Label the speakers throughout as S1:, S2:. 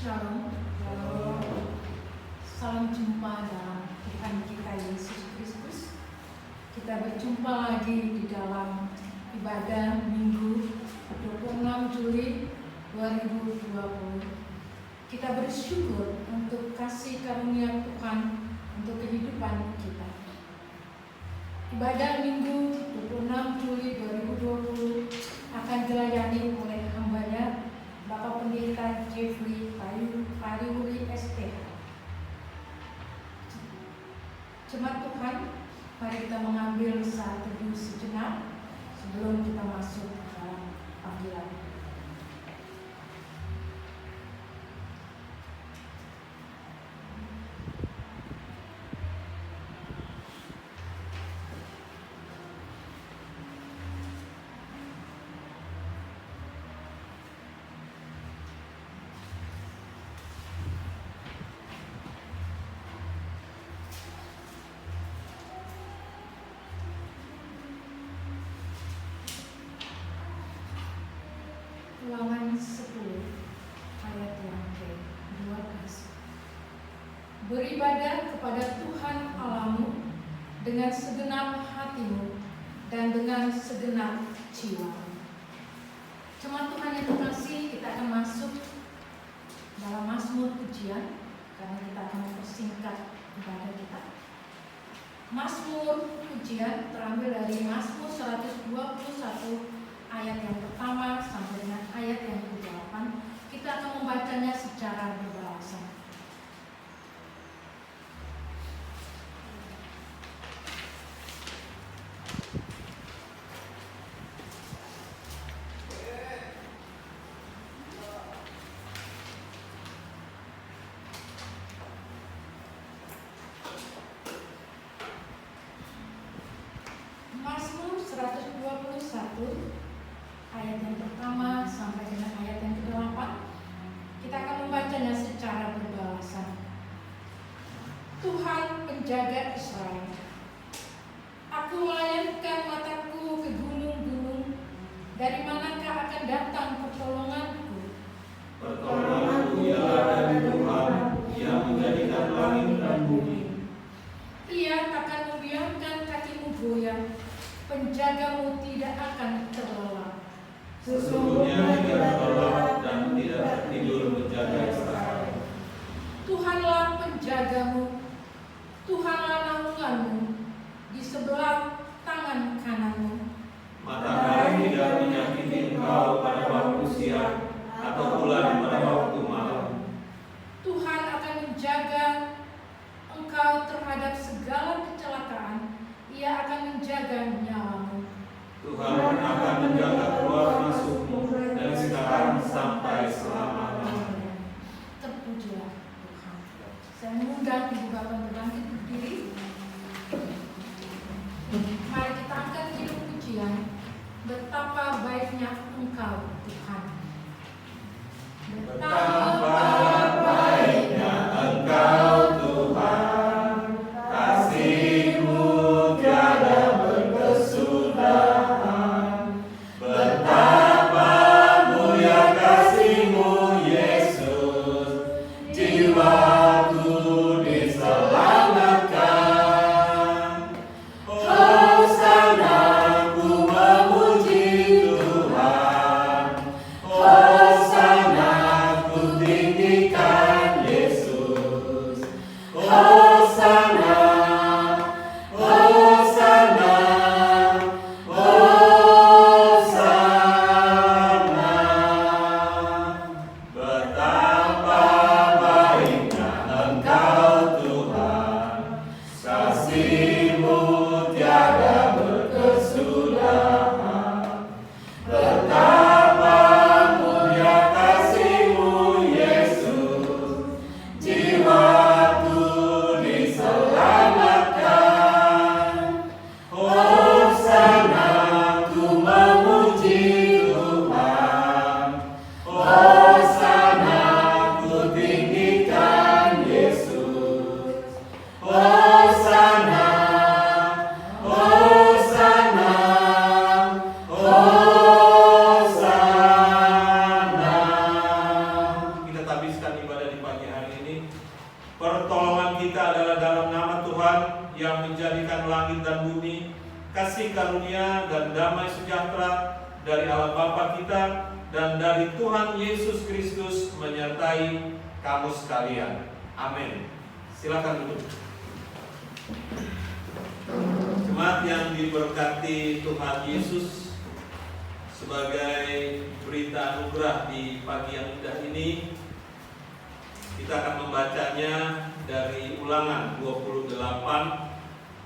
S1: Shalom. Salam jumpa dalam Tuhan kita Yesus Kristus. Kita berjumpa lagi di dalam ibadah Minggu 26 Juli 2020. Kita bersyukur untuk kasih karunia Tuhan untuk kehidupan kita. Ibadah Minggu 26 Juli 2020 akan dilayani oleh hambanya Bapak Pendeta Jeffrey Pariwuri SPH. Jemaat Tuhan, mari kita mengambil saat teduh sejenak sebelum kita masuk dalam panggilan. Ulangan 10 ayat yang ke-12. Beribadah kepada Tuhan Allahmu dengan segenap hatimu dan dengan segenap jiwa. Jemaat Tuhan yang terkasih, kita akan masuk dalam Mazmur pujian karena kita akan mempersingkat ibadah kita. Mazmur pujian terambil dari Mazmur 121 ayat yang pertama sampai dengan ayat yang ke-8. Kita akan membacanya secara berbahasa. Mazmur 121 ayat yang pertama sampai dengan ayat yang ke-8. Kita akan membacanya secara berbahasa. Tuhan penjaga Israel, aku melayangkan mataku ke gunung-gunung. Dari manakah akan datang pertolonganku?
S2: Pertolonganku ialah dari Tuhan yang menjadikan langit dan bumi.
S1: Ia takkan membiarkan kakimu goyah, penjagamu tidak akan terlelap.
S2: Sesungguhnya Dia terlelap dan tidak tertidur menjaga Israel.
S1: Tuhanlah penjagamu, Tuhanlah naunganmu di sebelah tangan kananmu.
S2: Matahari tidak menyakiti engkau pada waktu siang atau bulan pada waktu malam.
S1: Tuhan akan menjaga engkau terhadap segala kecelakaan. Ia akan menjaga nyawamu.
S2: Tuhan akan menjaga keluar masukmu dari sekarang sampai selama-lamanya.
S1: Terpujilah Tuhan. Saya mengundang Ibu Bapak bangkit berdiri. Mari kita angkat hidup pujian. Betapa baiknya Engkau Tuhan.
S2: Pertolongan kita adalah dalam nama Tuhan yang menjadikan langit dan bumi, kasih karunia dan damai sejahtera dari Allah Bapa kita dan dari Tuhan Yesus Kristus menyertai kamu sekalian. Amin. Silakan duduk. Jemaat yang diberkati Tuhan Yesus, sebagai berita anugerah di pagi yang indah ini, kita akan membacanya dari Ulangan 28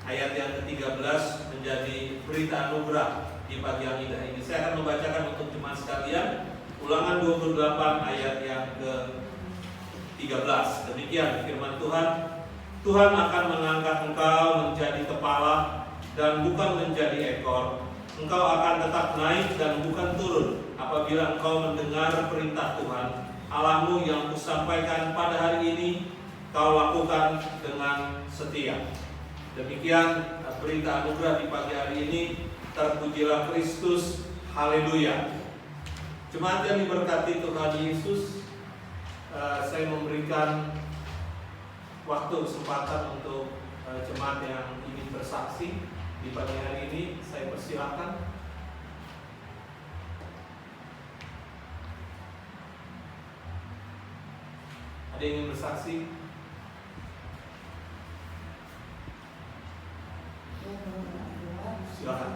S2: ayat yang ke-13 menjadi berita anugerah di pagi yang indah ini. Saya akan membacakan untuk jemaat sekalian Ulangan 28 ayat yang ke-13. Demikian firman Tuhan. Tuhan akan mengangkat engkau menjadi kepala dan bukan menjadi ekor. Engkau akan tetap naik dan bukan turun apabila engkau mendengar perintah Tuhan Allahmu yang kusampaikan pada hari ini, kau lakukan dengan setia. Demikian berita anugerah di pagi hari ini. Terpujilah Kristus, haleluya. Jemaat yang diberkati Tuhan Yesus, saya memberikan waktu kesempatan untuk jemaat yang ingin bersaksi di pagi hari ini. Saya persilakan. Ada yang ingin bersaksi? Silakan.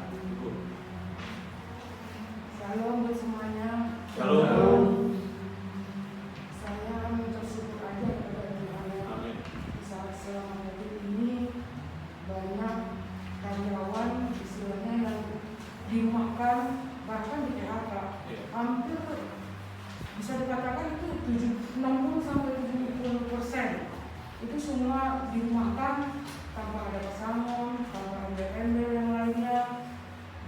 S1: Shalom buat semuanya.
S2: Shalom.
S1: Saya mengucap syukur aja kepada Tuhan ya.
S2: Amin.
S1: Di saat selama COVID ini banyak karyawan istilahnya yang dirumahkan, bahkan di PHK. Hampir bisa dikatakan itu 60-70% itu semua dirumahkan tanpa ada pesangon, tanpa ada embel yang lainnya.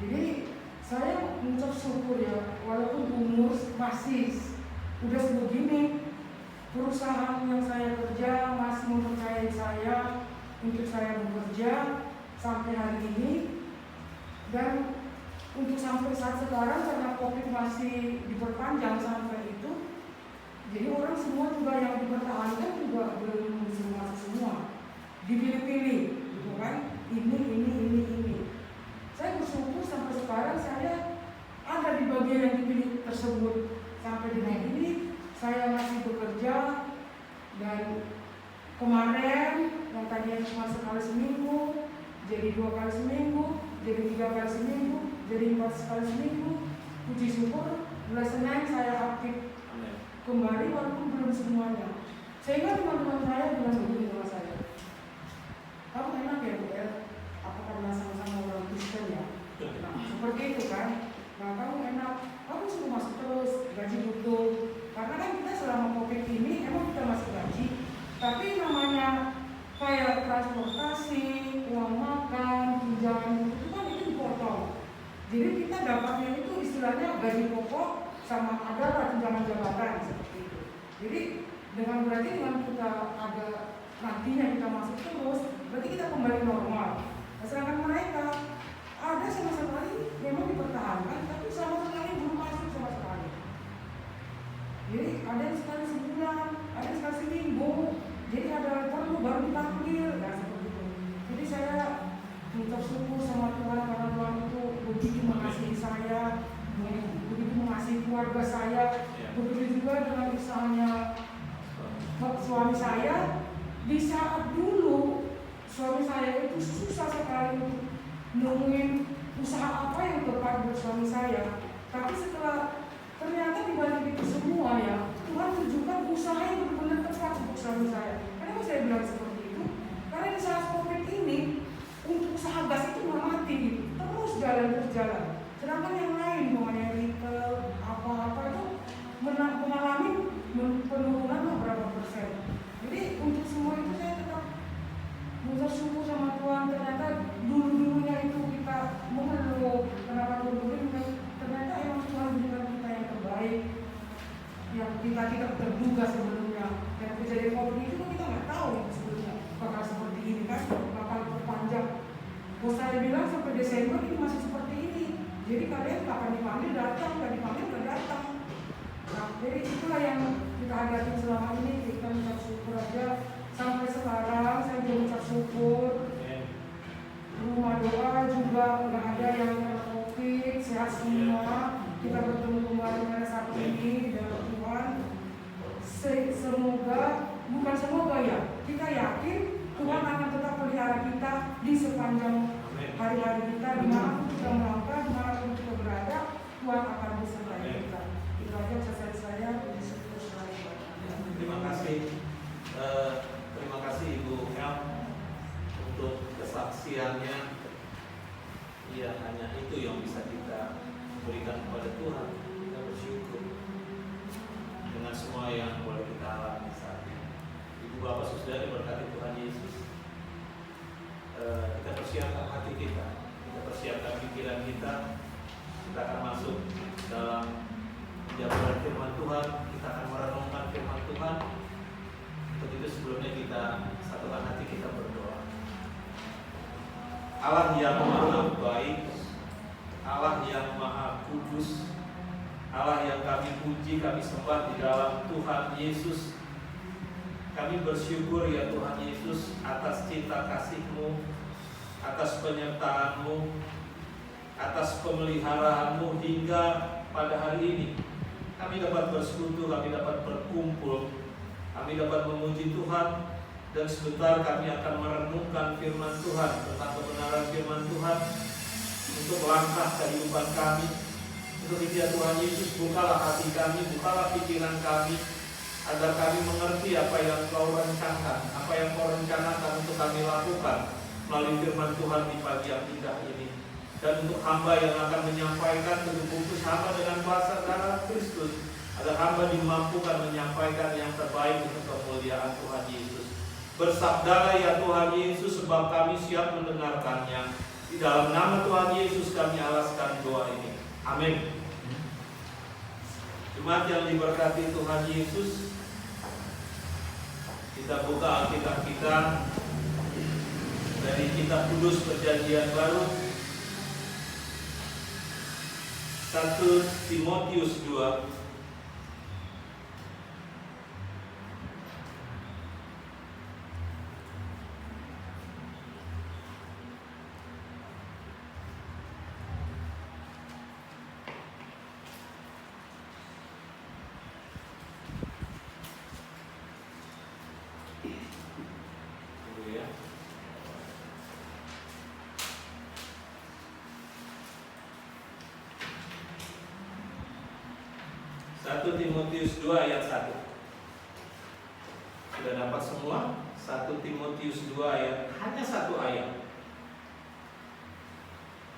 S1: Jadi saya mengucap syukur ya, walaupun umur masih udah sebegini, perusahaan yang saya kerja masih mempercayai saya untuk saya bekerja sampai hari ini. Dan untuk sampai saat sekarang karena COVID masih diperpanjang sampai itu, jadi orang semua juga yang dipertahankan juga belum masuk semua, dipilih-pilih, gitu kan? Ini. Saya bersyukur sampai sekarang saya ada di bagian yang dipilih tersebut. Sampai dengan ini saya masih bekerja, dan kemarin yang tadinya cuma sekali seminggu jadi 2 kali seminggu, jadi 3 kali seminggu, jadi 4 kali seminggu. Puji syukur mulai Senin saya aktif kembali walaupun belum semuanya. Sehingga teman-teman saya bilang begini sama saya, kamu enak ya Bu ya, apa karena sama-sama orang Kristen ya? Nah, seperti itu kan. Nah, kamu enak, kamu suruh masuk terus, gaji butuh. Karena kan kita selama COVID ini emang kita masih gaji, tapi namanya kayak transportasi, uang makan, tunjangan itu kan itu dipotong. Jadi kita dapatnya itu istilahnya gaji pokok sama ada tunjangan jabatan seperti itu. Jadi berarti dengan kita ada nantinya kita masuk terus, berarti kita kembali normal. Nah, sedangkan mereka ada sama sekali memang dipertahankan, tapi sama sekali belum masuk sama sekali. Jadi ada yang sekali sebulan, ada yang sekali seminggu. Jadi ada perlu baru dipanggil, nah seperti itu. Jadi saya mengucap syukur sama Tuhan karena Tuhan itu begitu mengasihi saya, begitu mengasihi keluarga saya, begitu juga dengan usahanya suami saya. Di saat dulu suami saya itu susah sekali untuk nemuin usaha apa yang tepat buat suami saya. Tapi setelah ternyata dibalik itu semua ya, Tuhan tunjukkan usaha yang benar-benar tepat untuk suami saya. Kenapa saya bilang seperti itu? Karena di saat COVID ini, untuk usaha gas itu nggak mati gitu, terus jalan. Sedangkan yang lain, namanya retail, apa-apa itu mengalami penurunan beberapa persen. Jadi untuk semua itu saya tetap bersyukur sama Tuhan. Ternyata dulu-dulunya itu kita mengeluh, kenapa dulu ternyata emang Tuhan berikan kita yang terbaik, yang kita tidak terduga sebelumnya. Dan kejadian COVID itu kita nggak tahu sebelumnya bakal seperti ini kan, bakal berpanjang. Bos saya bilang sampai Desember ini masih seperti ini. Jadi kalian kapan dipanggil datang, nggak dipanggil nggak datang. Nah, jadi itulah yang kita hadapi selama ini. Kita mengucap syukur aja sampai
S3: kita yakin Tuhan akan tetap pelihara kita di sepanjang hari-hari kita, dimanapun kita melangkah, dimanapun kita berada, Tuhan akan besertai kita. Itu aja pesan saya.
S2: Terima kasih. Terima kasih Ibu El untuk kesaksiannya. Ya, hanya itu yang bisa kita berikan kepada Tuhan. Kita bersyukur dengan semua yang boleh kita alami saat ini. Ibu Bapak Saudara berkati Tuhan Yesus. Kita persiapkan hati kita, kita persiapkan pikiran kita. Kita akan masuk dalam penjabaran firman Tuhan. Kita akan merenungkan firman Tuhan. Untuk itu sebelumnya kita satukan hati, kita berdoa. Allah yang maha baik, Allah yang maha kudus, Allah yang kami puji, kami sembah di dalam Tuhan Yesus. Kami bersyukur ya Tuhan Yesus atas cinta kasih-Mu, atas penyertaan-Mu, atas pemeliharaanmu hingga pada hari ini. Kami dapat bersekutu, kami dapat berkumpul, kami dapat memuji Tuhan, dan sebentar kami akan merenungkan firman Tuhan, tentang kebenaran firman Tuhan untuk langkah kehidupan kami. Untuk itu ya Tuhan Yesus, bukalah hati kami, bukalah pikiran kami, agar kami mengerti apa yang Kau rencanakan, apa yang Kau rencanakan untuk kami lakukan melalui firman Tuhan di pagi yang indah ini. Dan untuk hamba yang akan menyampaikan, untuk bungkus hamba dengan bahasa darah Kristus, agar hamba dimampukan menyampaikan yang terbaik untuk kemuliaan Tuhan Yesus. Bersabdalah ya Tuhan Yesus, sebab kami siap mendengarkannya. Di dalam nama Tuhan Yesus kami alaskan doa ini. Amin. Jemaat yang diberkati Tuhan Yesus, kita buka Alkitab kita dari Kitab Kudus Perjanjian Baru, 1 Timotius 2. Tunggu ya. 1 Timotius 2 ayat 1. Sudah dapat semua? 1 Timotius 2 ayat, hanya satu ayat.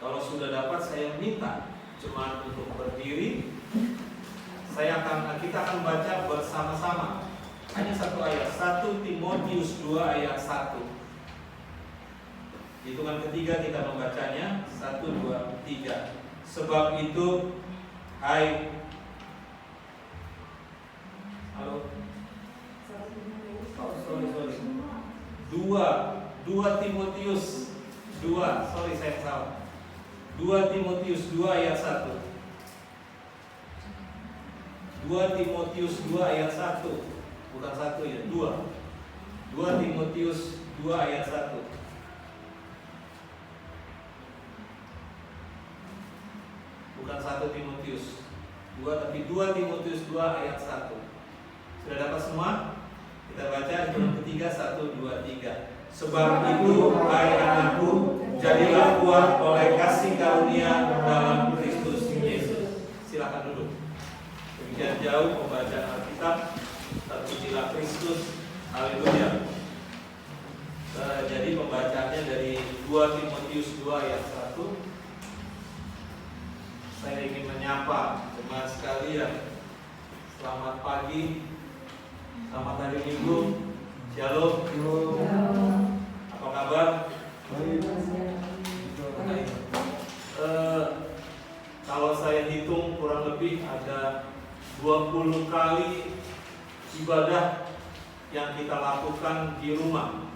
S2: Kalau sudah dapat, saya minta cuma untuk berdiri. Kita akan baca bersama-sama. Hanya satu ayat, 1 Timotius 2 ayat 1. Hitungan ketiga kita membacanya, 1, 2, 3. Sebab itu, hai halo. Oh, sorry. 2 Timotius 2. Sorry, saya salah. 2 Timotius 2 ayat 1. 2 Timotius 2 ayat 1. Bukan 1 ya, 2. 2 Timotius 2 ayat 1. Bukan 1 Timotius 2, tapi 2 Timotius 2 ayat 1. Sudah dapat semua? Kita baca hitungan ketiga, 1, 2, 3. Sebab itu, hai anakku, jadilah kuat oleh kasih karunia dalam Kristus Yesus. Silakan duduk. Demikian jauh pembacaan Alkitab. Terpujilah Kristus. Haleluya. Jadi pembacaannya dari 2 Timotius 2 ayat 1. Saya ingin menyapa jemaat sekalian. Selamat pagi. Selamat hari Minggu. Shalom. Apa kabar? Kalau saya hitung kurang lebih ada 20 kali ibadah yang kita lakukan di rumah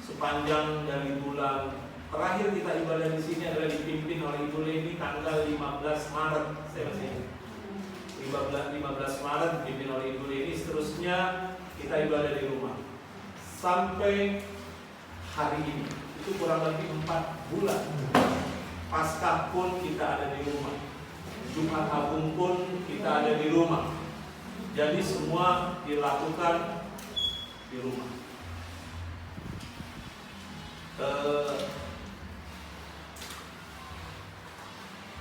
S2: sepanjang dari bulan terakhir. Kita ibadah di sini adalah dipimpin oleh Ibu Leni tanggal 15 Maret. Saya masih ingat. 15 Maret dipimpin oleh Ibu Leni. Seterusnya kita ibadah di rumah sampai hari ini. Itu kurang lebih 4 bulan. Paskah pun kita ada di rumah. Jumat Agung pun kita ada di rumah. Jadi semua dilakukan di rumah.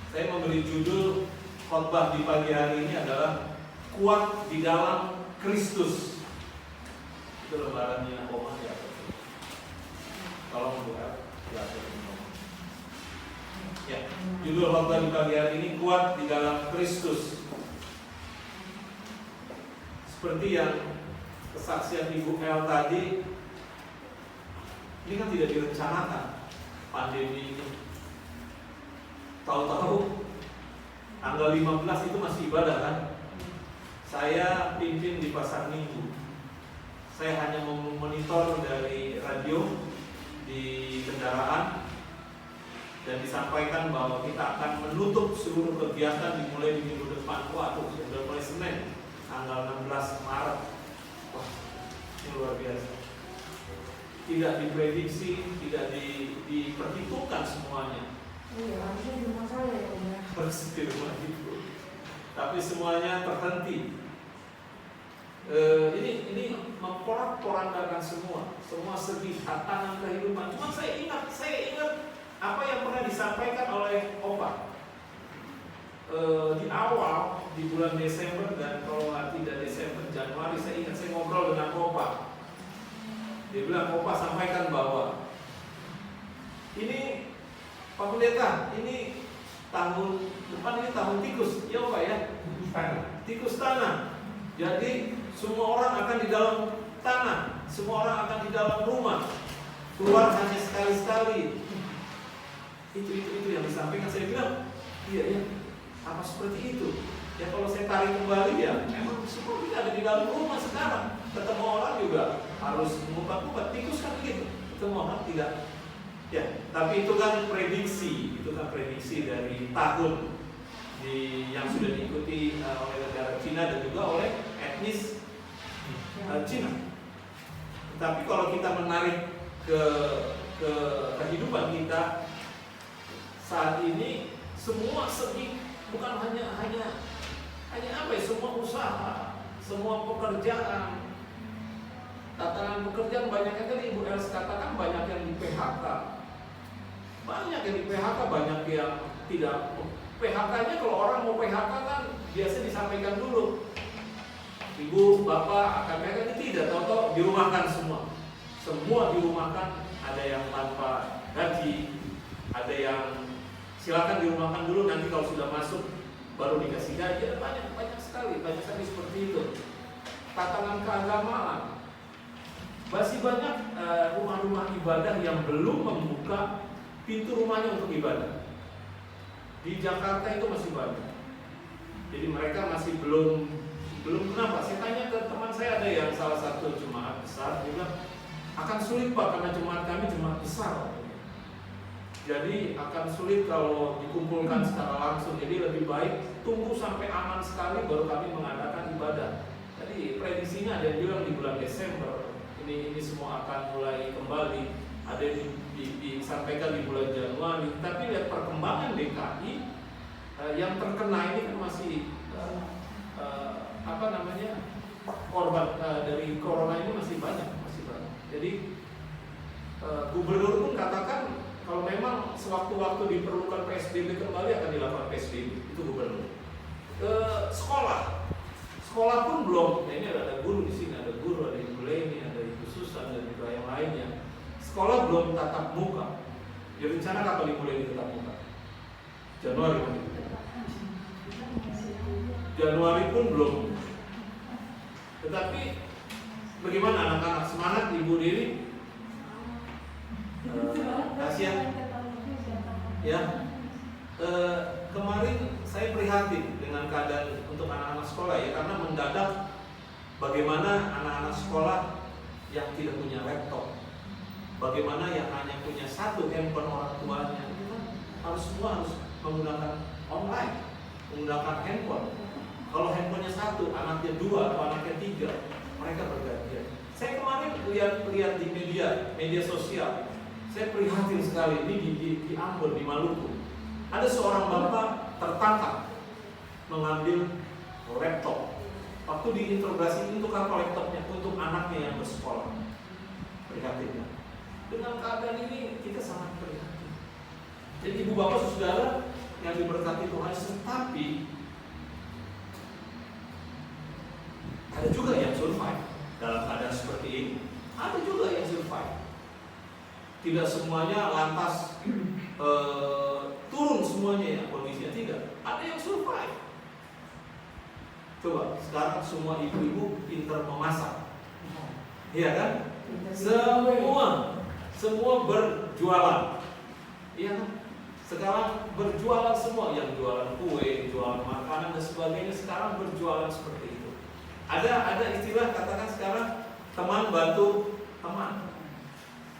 S2: Saya memberi judul khotbah di pagi hari ini adalah kuat di dalam Kristus. Itu lembarannya Oma ya. Tolong buat ya. Judul khotbah di pagi hari ini kuat di dalam Kristus. Seperti yang kesaksian Ibu El tadi, ini kan tidak direncanakan pandemi ini. Tahu-tahu tanggal 15 itu masih ibadah kan? Saya pimpin di pasar Minggu. Saya hanya memonitor dari radio di kendaraan dan disampaikan bahwa kita akan menutup seluruh kegiatan dimulai di minggu depan. Waduh, sudah mulai Senin tanggal 16 Maret. Wah, ini luar biasa. Tidak diprediksi, tidak diperhitungkan semuanya.
S3: Iya, harusnya di rumah saya ya Om ya.
S2: Harus di rumah itu. Tapi semuanya terhenti. Ini memporak-porandakan semua segi tatanan kehidupan. Cuma saya ingat apa yang pernah disampaikan oleh Opa di awal di bulan Desember, dan kalau tidak Desember, Januari, saya ingat saya ngobrol dengan Opa. Dia bilang, Opa sampaikan bahwa ini Pak Pendeta, ini tahun depan ini tahun tikus, ya Pak ya? Tikus tanah. Jadi semua orang akan di dalam tanah, semua orang akan di dalam rumah, keluar hanya sekali-sekali. Itu yang disampaikan. Saya bilang, iya ya, apa seperti itu? Ya kalau saya tarik kembali ya, memang semua kita ada di dalam rumah sekarang. Ketemu orang juga harus mengumpat-umpat. Tikus kan begitu, ketemu orang tidak. Ya, tapi itu kan prediksi dari tahun yang sudah diikuti oleh negara Cina dan juga oleh etnis Cina. Tapi kalau kita menarik ke kehidupan kita saat ini, semua segi, bukan hanya apa ya, semua usaha, semua pekerjaan, tatanan pekerjaan, banyak yang tadi Ibu Els katakan, banyak yang di PHK. Banyak yang di PHK, banyak yang tidak. PHK-nya kalau orang mau PHK kan biasa disampaikan dulu, Ibu, Bapak akan PHK, ini tidak, tahu-tahu dirumahkan semua. Semua dirumahkan, ada yang tanpa gaji, ada yang silakan dirumahkan dulu, nanti kalau sudah masuk baru dikasih gaji. Banyak sekali seperti itu. Tatanan keagamaan, masih banyak rumah-rumah ibadah yang belum membuka pintu rumahnya untuk ibadah. Di Jakarta itu masih banyak. Jadi mereka masih belum kenapa? Saya tanya ke teman saya, ada yang salah satu jemaat besar, dia bilang akan sulit Pak karena jemaat kami jemaat besar. Jadi akan sulit kalau dikumpulkan secara langsung. Jadi lebih baik tunggu sampai aman sekali baru kami mengadakan ibadah. Jadi prediksinya ada yang bilang di bulan Desember ini semua akan mulai kembali. Ada yang disampaikan di bulan Januari. Tapi lihat perkembangan DKI yang terkena ini kan masih korban dari corona ini masih banyak. Jadi gubernur pun katakan kalau memang sewaktu-waktu diperlukan PSBB kembali akan dilakukan PSBB, itu gubernur. Sekolah pun belum. Nah, ini ada guru di sini, ada guru, ada Ibu Leni, ada Ibu Susan dan juga yang lainnya. Sekolah belum tatap muka. Direncana kapan dimulai tatap muka? Januari. Januari pun belum. Tetapi bagaimana anak-anak semangat Ibu Diri? Kasihan. Ya. Kemarin saya prihatin dengan keadaan untuk anak-anak sekolah ya, karena mendadak bagaimana anak-anak sekolah yang tidak punya laptop, bagaimana yang hanya punya satu handphone orang tuanya, semua harus menggunakan online, menggunakan handphone. Kalau handphonenya satu, anaknya dua atau anaknya tiga, mereka bergantian. Saya kemarin lihat di media sosial, saya prihatin sekali. Ini di Ambon, di Maluku, ada seorang bapak tertangkap mengambil laptop Waktu diinterogasi, untuk apa laptopnya? Untuk anaknya yang bersekolah. Prihatin ya. Dengan keadaan ini kita sangat prihatin. Jadi ibu bapak saudara yang diberkati Tuhan, tetapi ada juga yang survive dalam keadaan seperti ini. Ada juga yang survive. Tidak semuanya lantas turun semuanya ya kondisinya, tidak. Ada yang survive. Coba sekarang semua ibu-ibu pintar memasak, iya kan? Semua berjualan, iya kan? Sekarang berjualan semua, yang jualan kue, jualan makanan dan sebagainya, sekarang berjualan seperti itu. Ada istilah, katakan sekarang teman bantu teman.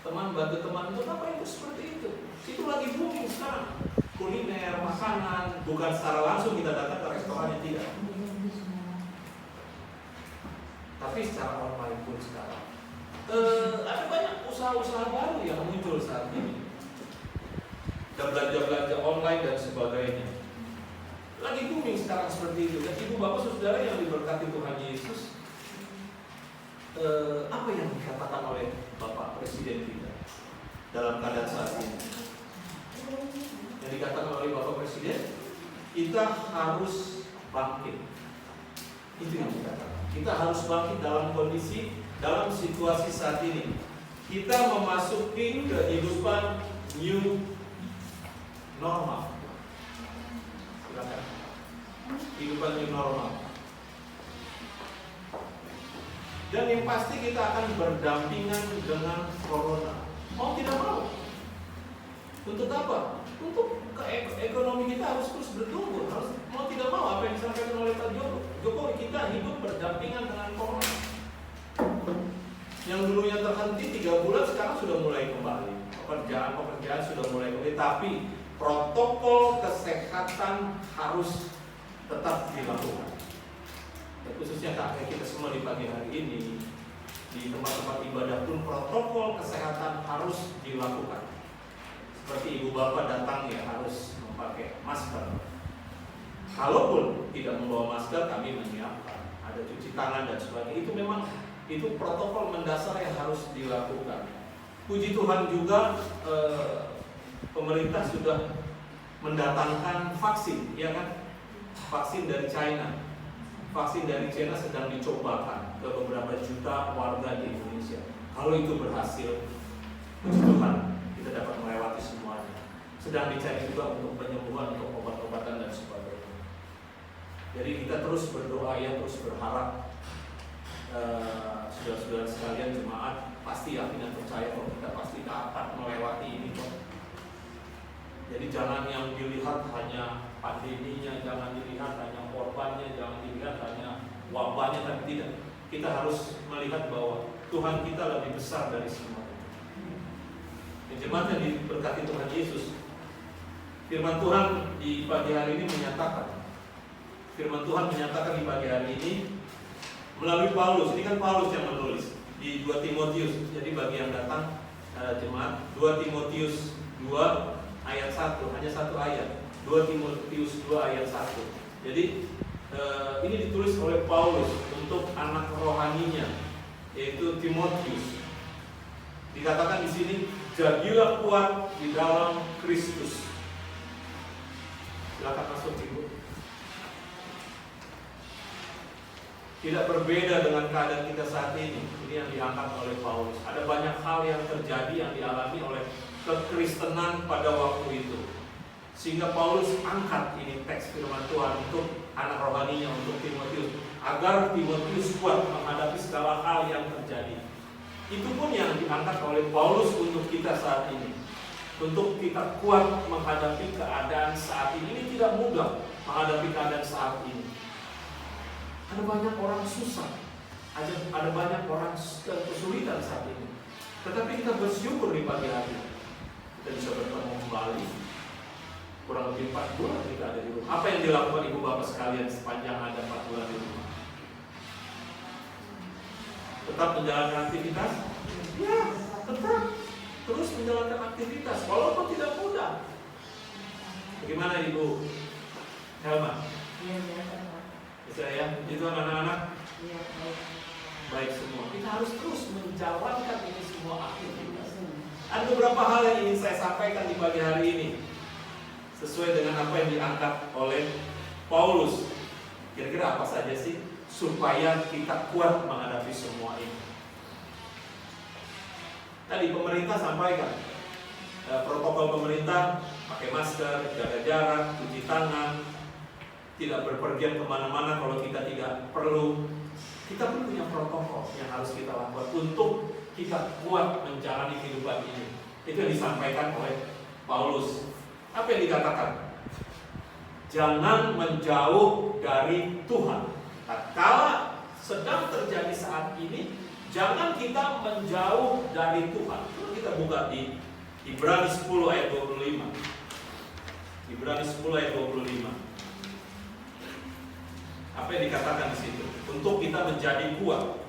S2: Teman bantu teman, itu apa itu seperti itu? Itu lagi booming sekarang. Kuliner, makanan, bukan secara langsung kita datang ke restorannya, tidak. Tapi secara online pun sekarang ada banyak usaha-usaha baru yang muncul saat ini. Dan belanja-belanja online dan sebagainya. Lagi booming sekarang seperti itu. Dan ibu bapak saudara yang diberkati Tuhan Yesus, apa yang dikatakan oleh Bapak Presiden kita dalam keadaan saat ini? Yang dikatakan oleh Bapak Presiden, kita harus bangkit. Itu yang dikatakan. Kita harus bangkit dalam kondisi, dalam situasi saat ini. Kita memasuki kehidupan new normal. Silakan. Kehidupan new normal. Dan yang pasti kita akan berdampingan dengan corona. Mau tidak mau. Untuk apa? Untuk ekonomi kita harus terus bertumbuh. Harus, mau tidak mau, apa yang disampaikan oleh Pak Jokowi, kita hidup berdampingan dengan corona. Yang dulunya terhenti 3 bulan sekarang sudah mulai kembali. Pekerjaan sudah mulai kembali. Tapi protokol kesehatan harus tetap dilakukan. Dan khususnya kakek kita semua di pagi hari ini, di tempat-tempat ibadah pun protokol kesehatan harus dilakukan. Seperti ibu bapak datang ya harus memakai masker. Kalaupun tidak membawa masker, kami menyiapkan, ada cuci tangan dan sebagainya. Itu memang itu protokol mendasar yang harus dilakukan. Puji Tuhan juga pemerintah sudah mendatangkan vaksin, ya kan? Vaksin dari China. Vaksin dari China sedang dicobakan ke beberapa juta warga di Indonesia. Kalau itu berhasil, puji Tuhan, kita dapat melewati semuanya. Sedang dicari juga untuk penyembuhan, untuk obat-obatan dan sebagainya. Jadi kita terus berdoa ya, terus berharap saudara-saudara sekalian jemaat pasti yakin dan percaya bahwa kita pasti dapat melewati ini kok. Jadi jangan yang dilihat hanya pandeminya, jangan dilihat hanya korbannya, jangan dilihat hanya wabahnya, tapi tidak. Kita harus melihat bahwa Tuhan kita lebih besar dari semua itu. Jemaat yang diberkati Tuhan Yesus, firman Tuhan di pagi hari ini menyatakan, firman Tuhan menyatakan di pagi hari ini melalui Paulus. Ini kan Paulus yang menulis di 2 Timotius. Jadi bagi yang datang jemaat, 2 Timotius 2 ayat 1, hanya satu ayat. 2 Timotius 2 ayat 1. Jadi ini ditulis oleh Paulus untuk anak rohaninya, yaitu Timotius. Dikatakan di sini, jadilah kuat di dalam Kristus. Silakan masuk Ibu. Tidak berbeda dengan keadaan kita saat ini. Ini yang diangkat oleh Paulus. Ada banyak hal yang terjadi yang dialami oleh kekristenan pada waktu itu. Sehingga Paulus angkat ini teks firman Tuhan untuk anak rohaninya, untuk Timotius, agar Timotius kuat menghadapi segala hal yang terjadi. Itu pun yang diangkat oleh Paulus untuk kita saat ini. Untuk kita kuat menghadapi keadaan saat ini. Ini tidak mudah menghadapi keadaan saat ini. Ada banyak orang susah, ada banyak orang kesulitan saat ini. Tetapi kita bersyukur di pagi hari kita bisa bertemu kembali. Kurang lebih 4 bulan kita ada di rumah. Apa yang dilakukan ibu bapak sekalian sepanjang ada 4 bulan di rumah? Tetap menjalankan aktivitas? Ya, tetap terus menjalankan aktivitas walaupun tidak mudah. Bagaimana Ibu Helma? Bisa ya, itu anak-anak
S3: Iya, baik.
S2: baik semua. Kita harus terus menjalankan ini semua aktivitas. Ada beberapa hal yang ingin saya sampaikan di pagi hari ini sesuai dengan apa yang diangkat oleh Paulus. Kira-kira apa saja sih supaya kita kuat menghadapi semua ini? Tadi pemerintah sampaikan protokol pemerintah, pakai masker, jaga jarak, cuci tangan, tidak berpergian kemana-mana kalau kita tidak perlu. Kita pun punya protokol yang harus kita lakukan untuk kita kuat menjalani kehidupan ini. Itu yang disampaikan oleh Paulus. Apa yang dikatakan? Jangan menjauh dari Tuhan. Tatkala sedang terjadi saat ini, jangan kita menjauh dari Tuhan. Kita buka di Ibrani 10 ayat 25. Ibrani 10 ayat 25. Apa yang dikatakan di situ? Untuk kita menjadi kuat.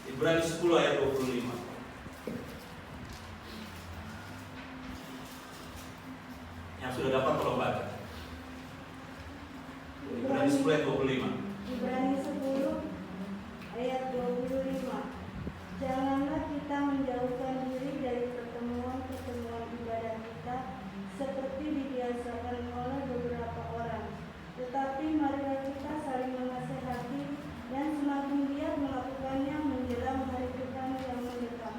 S2: Ibrani 10 ayat 25. Yang sudah dapat tolong baca. Ibrani 10 ayat 25.
S4: Ibrani 10 ayat 25. Janganlah kita menjauhkan diri dari pertemuan-pertemuan ibadah kita seperti dibiasakan oleh beberapa orang. Tetapi marilah kita saling menasehati dan semakin giat melakukannya menjelang hari Tuhan yang mendekat.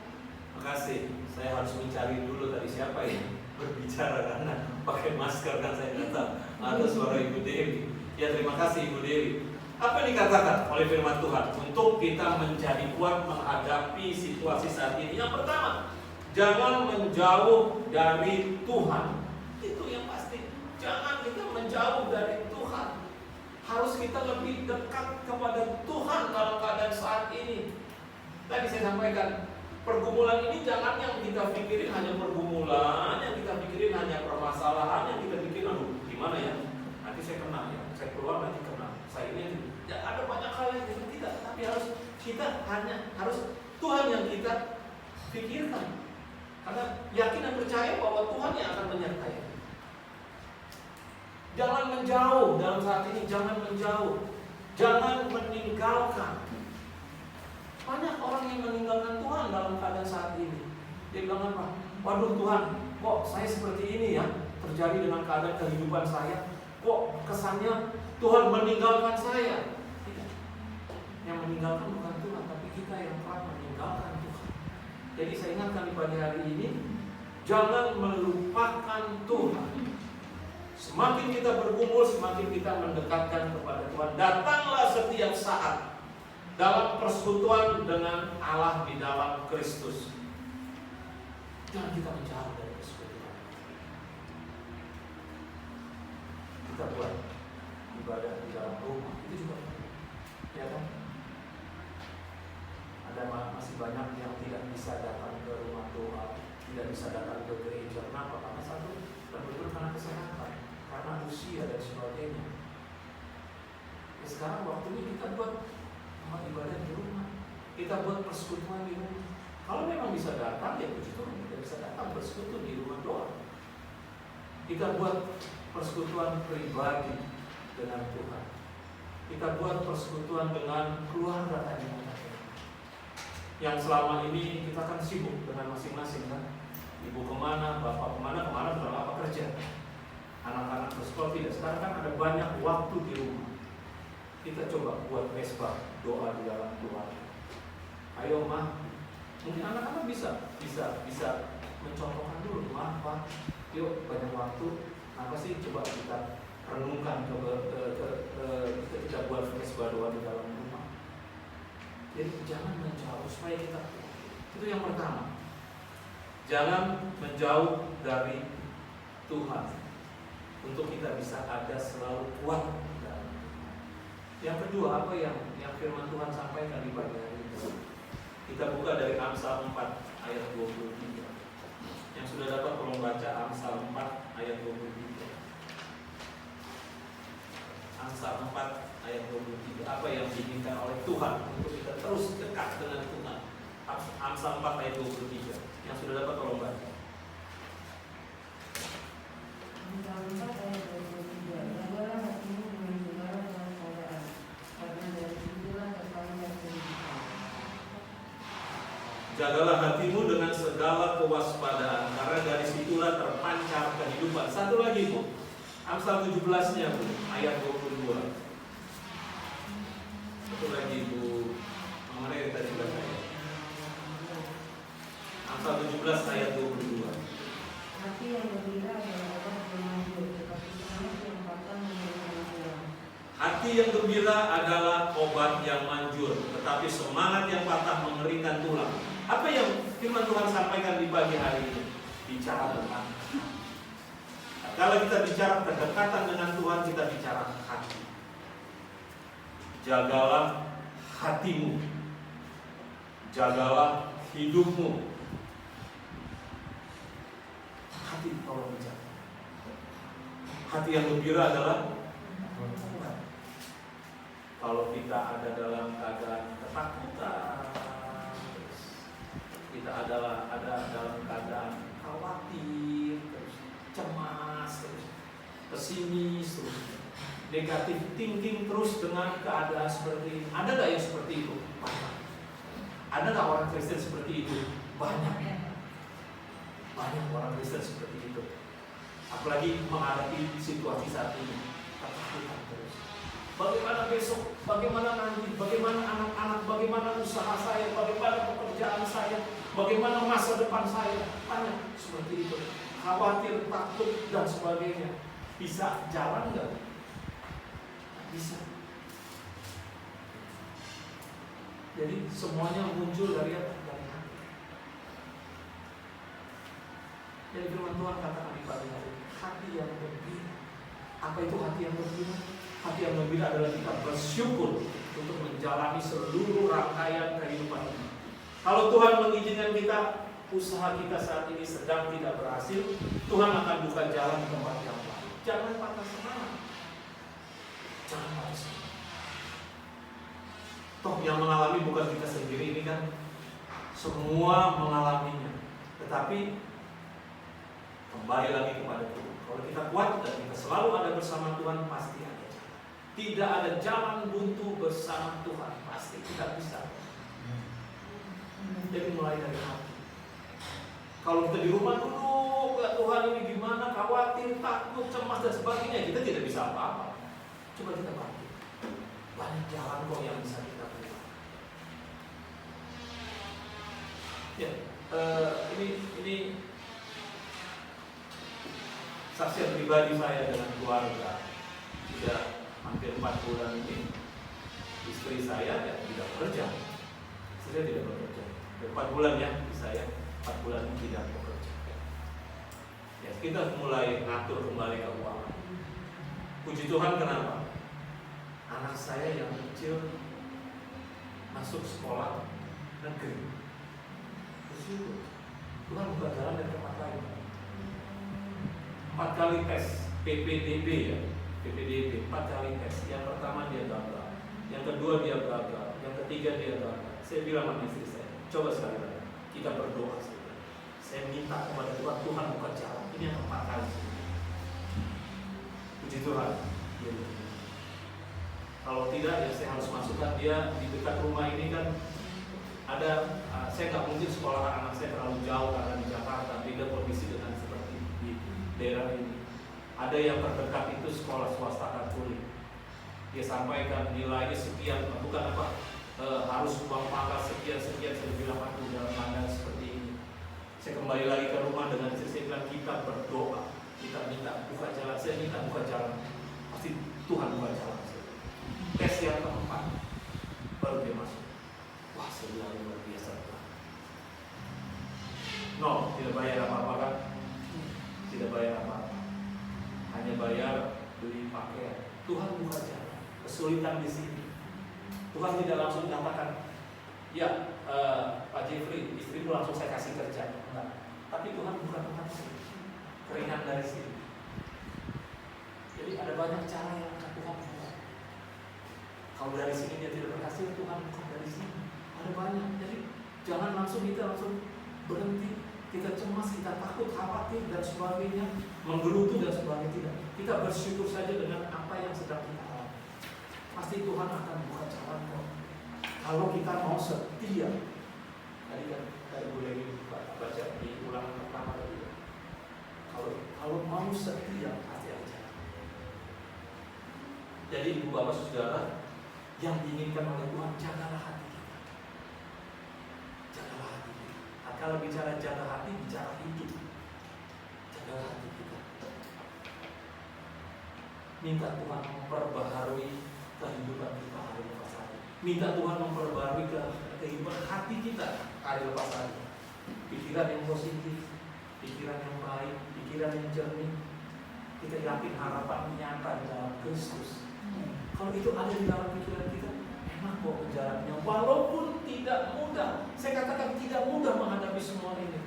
S2: Makasih. Saya harus mencari dulu tadi siapa yang berbicara karena pakai masker kan saya nggak tahu. Ada suara Ibu Dewi. Ya terima kasih Ibu Dewi. Apa yang dikatakan oleh firman Tuhan untuk kita menjadi kuat menghadapi situasi saat ini? Yang pertama, jangan menjauh dari Tuhan. Itu yang pasti. Jangan kita menjauh dari Tuhan. Harus kita lebih dekat kepada Tuhan dalam keadaan saat ini. Tadi saya sampaikan, pergumulan ini jangan yang kita pikirin hanya pergumulan, yang kita pikirin hanya permasalahan, yang kita pikirin, aduh gimana ya, nanti saya kena ya, saya keluar nanti kena, saya ini ya, ada banyak hal yang kita tidak, tapi harus Tuhan yang kita pikirkan, karena yakin dan percaya bahwa Tuhan yang akan menyertai. Jangan menjauh dalam saat ini, jangan menjauh, jangan meninggalkan. Banyak orang yang meninggalkan Tuhan dalam keadaan saat ini. Dia bilang apa? Waduh Tuhan, kok saya seperti ini ya terjadi dengan keadaan kehidupan saya. Kok kesannya Tuhan meninggalkan saya? Tidak. Yang meninggalkan bukan Tuhan, tapi kita yang telah meninggalkan Tuhan. Jadi saya ingatkan di pagi hari ini, jangan melupakan Tuhan. Semakin kita bergumul, semakin kita mendekatkan kepada Tuhan. Datanglah setiap saat dalam persekutuan dengan Allah di dalam Kristus. Jangan kita menjauh dari persekutuan. Kita buat ibadah di dalam rumah, itu juga, ya kan? Ada masih banyak yang tidak bisa datang ke rumah Tuhan, tidak bisa datang ke gereja. Kenapa? Karena satu, betul karena kesehatan, karena usia dan sebagainya. Ya, sekarang waktunya kita buat ibadah di rumah, kita buat persekutuan di rumah. Kalau memang bisa datang, ya puji Tuhan, kita bisa datang bersekutu di rumah doang. Kita buat persekutuan pribadi dengan Tuhan. Kita buat persekutuan dengan keluarga tadi. Yang selama ini kita kan sibuk dengan masing-masing kan. Ibu kemana, bapak kemana, bukan apa kerja. Anak-anak bersekolah tidak. Sekarang kan ada banyak waktu di rumah. Kita coba buat mesbah, doa di dalam keluarga. Ayo mah, mungkin anak-anak bisa mencontohkan dulu, mah pak, yuk banyak waktu, apa sih coba kita renungkan kita buat mesbah doa di dalam rumah. Jadi jangan menjauh supaya kita, itu yang pertama, jangan menjauh dari Tuhan untuk kita bisa ada selalu kuat. Yang kedua, apa yang firman Tuhan sampaikan di pagi hari ini? Kita buka dari Amsal 4 ayat 23. Yang sudah dapat tolong baca Amsal 4 ayat 23. Amsal 4 ayat 23. Apa yang diinginkan oleh Tuhan untuk kita terus dekat dengan Tuhan? Amsal 4 ayat 23. Yang sudah dapat tolong baca.
S3: Amsal 4 ayat 23. Jagalah hatimu dengan segala kewaspadaan.
S2: Jagalah hatimu dengan segala kewaspadaan, karena dari situlah terpancar kehidupan. Satu lagi Bu, Amsal 17-nya Bu, ayat 22. Satu lagi Bu, mana yang tadi baca ya? Amsal 17 ayat 22.
S4: Hati yang gembira adalah obat pemanjur, tetapi semangat yang patah memberikan tulang.
S2: Hati yang gembira adalah obat yang manjur, tetapi semangat yang patah mengeringkan tulang. Apa yang firman Tuhan sampaikan di pagi hari ini? Bicara tentang hati. Kalau kita bicara kedekatan dengan Tuhan, kita bicara hati. Jagalah hatimu, jagalah hidupmu. Hati kalau bicara, hati yang gembira adalah kalau kita ada dalam keadaan ketakutan, kita ada dalam keadaan khawatir, cemas, pesimis, negatif thinking terus dengan keadaan seperti ini. Ada nggak yang seperti itu? Banyak. Ada nggak orang Kristen seperti itu? Banyak. Banyak orang Kristen seperti itu. Apalagi menghadapi situasi saat ini, ketakutan terus. Bagaimana besok? Bagaimana nanti? Bagaimana anak-anak? Bagaimana usaha saya? Bagaimana pekerjaan saya? Bagaimana masa depan saya? Banyak seperti itu. Khawatir, takut dan sebagainya. Bisa jalan nggak? Bisa. Jadi semuanya muncul dari hati. Jadi firman Tuhan katakan di pagi hari, hati yang gembira. Apa itu hati yang gembira? Hati yang gembira adalah kita bersyukur untuk menjalani seluruh rangkaian kehidupan ini. Kalau Tuhan mengizinkan kita, usaha kita saat ini sedang tidak berhasil, Tuhan akan buka jalan di tempat yang lain. Jangan patah semangat. Jangan patah semangat. Toh yang mengalami bukan kita sendiri, ini kan semua mengalaminya. Tetapi kembali lagi kepada Tuhan. Kalau kita kuat dan kita selalu ada bersama Tuhan, pasti ada jalan. Tidak ada jalan buntu bersama Tuhan, pasti kita bisa. Jadi mulai dari hati. Kalau kita di rumah dulu, ya Tuhan ini gimana, khawatir, takut, cemas dan sebagainya, kita tidak bisa apa-apa. Coba kita bangkit. Banyak jalan kok yang bisa kita buat. Ya, ini saksian pribadi saya dengan keluarga. Sudah hampir 4 bulan ini istri saya tidak bekerja. Istri tidak bekerja. 4 bulan ya, saya 4 bulan ini tidak bekerja. Ya, kita mulai ngatur kembali keuangan. Puji Tuhan, kenapa? Anak saya yang kecil masuk sekolah negeri. Bersyukur Tuhan buka jalan dari tempat lain. 4 kali tes PPDB ya, PPDB 4 kali tes. Yang pertama dia gagal, yang kedua dia gagal, yang ketiga dia gagal. Saya bilang sama istri saya, coba sekali lagi kita berdoa. Saya minta kepada Tuhan, Tuhan buka jalan. Ini yang 4 kali. Puji Tuhan. Kalau tidak ya saya harus masukkan dia di dekat rumah ini kan ada. Saya nggak mungkin sekolah anak saya terlalu jauh karena di Jakarta beda kondisi dengan seperti di daerah ini. Ada yang terdekat itu sekolah swasta Katolik. Dia sampaikan nilainya sekian, bukan apa harus uang pangkal sekian. Saya bilang aku dalam keadaan seperti ini. Saya kembali lagi ke rumah dengan istri saya bilang kita berdoa, kita minta buka jalan. Saya minta buka jalan, pasti Tuhan buka jalan. Tes yang keempat baru dia masuk. Wah, saya bilang luar biasa Tuhan. No, tidak bayar apa-apa kan? Tidak bayar apa-apa. Hanya bayar beli pakaian. Tuhan buka jalan. Kesulitan di sini. Tuhan tidak langsung nyatakan, ya Pak Jeffrey, istrimu langsung saya kasih kerja. Enggak. Tapi Tuhan buka tempat sini. Keringat dari sini. Jadi ada banyak cara yang akan Tuhan buka. Kalau dari sini dia tidak berhasil, Tuhan buka dari sini. Ada banyak. Jadi jangan langsung berhenti. Kita cemas, kita takut, khawatir dan sebagainya, menggerutu dan sebagainya. Tidak. Kita bersyukur saja dengan apa yang sedang kita alami. Pasti Tuhan akan buka jalan kok. Kalau kita mau setia
S5: Tadi kan boleh baca di ulangan pertama tadi. Kalau mau setia pasti ada jalan. Jadi ibu bapak saudara, yang diinginkan oleh Tuhan, jagalah hati kita. Jagalah hati kita. Kalau bicara jaga hati, bicara hidup. Jagalah hati kita. Minta Tuhan memperbaharui kehidupan kita hari lepas hari. Minta Tuhan memperbaharui kehidupan hati kita hari lepas hari. Pikiran yang positif, pikiran yang baik, pikiran yang jernih. Kita yakin harapan nyata di dalam Kristus. Kalau itu ada di dalam pikiran kita, enak kok menjalannya. Walaupun tidak mudah, saya katakan tidak mudah menghadapi semua ini,